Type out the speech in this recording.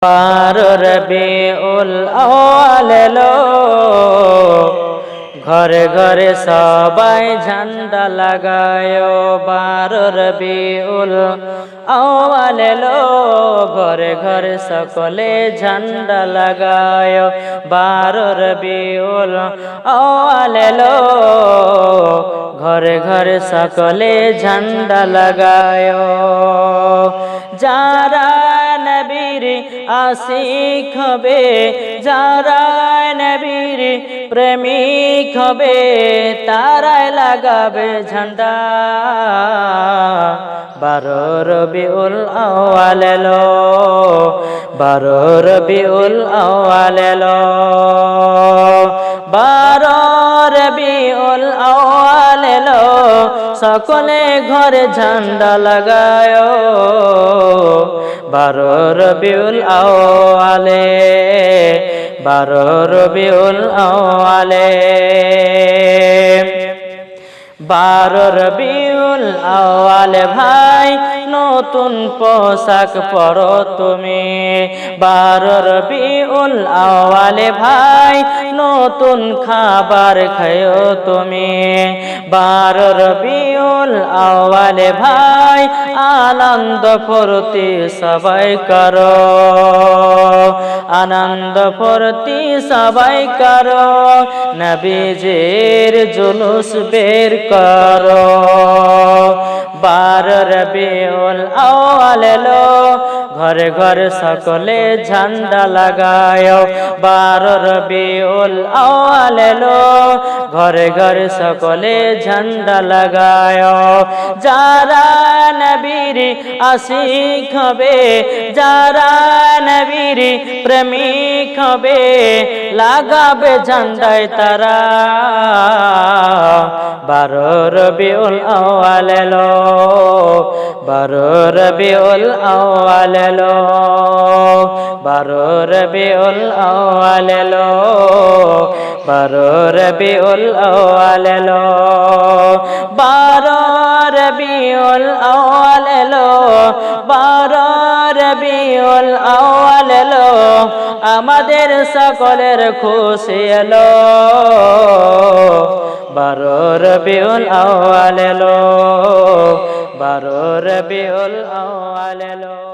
বারো রবিউল আউয়াল এলো, ঘরে ঘরে সবাই ঝান্ডা লাগায়। বারো রবিউল আউয়াল এলো, ঘরে ঘরে সকলে ঝান্ডা লাগায়। বারো রবিউল আউয়াল এলো, ঘরে ঘরে সকলে ঝান্ডা লাগায়। যারা নবীর আশিক হবে, যারা নবীর প্রেমিক হবে, তারাই লাগাবে ঝান্ডা। বারো রবিউল আউয়াল এলো, বারো রবিউল আউয়াল এলো, বারো রবিউল আউয়াল এলো, সকলে ঘরে ঝান্ডা লাগায়। বারো রবিউল আউয়ালে, বারো রবিউল আউয়ালে, বারো রবিউল আউয়ালে ভাই নতুন পোশাক পরো তুমি। বারো রবিউল আউয়ালে ভাই নতুন খাবার খায়ো তুমি। বারো রবিউল আউয়ালে ভাই আনন্দ ফুর্তি সবাই করো, আনন্দ ফুর্তি সবাই করো, নবীজির জুলুস বের করো। বারো রবিউল আউয়াল এলো, ঘরে ঘরে সকলে ঝান্ডা লাগায়। বারো রবিউল আউয়াল এলো, ঘরে ঘরে সকলে ঝান্ডা লাগায়। যারা নবীর আশিক হবে, যারা নবীর প্রেমিক হবে, লাগাবে ঝান্ডায় তারা। বারো রবিউল আউয়াল এলো, বারো রবিউল আউয়াল এলো, বারো রবিউল আউয়াল এলো, বারো রবিউল আউয়াল এলো, বারো রবিউল আউয়াল এলো, বারো রবিউল আউয়াল এলো, আমাদের সকলের খুশি এলো। বারো রবিউল আউয়াল এলো, বারো রবিউল আউয়াল এলো।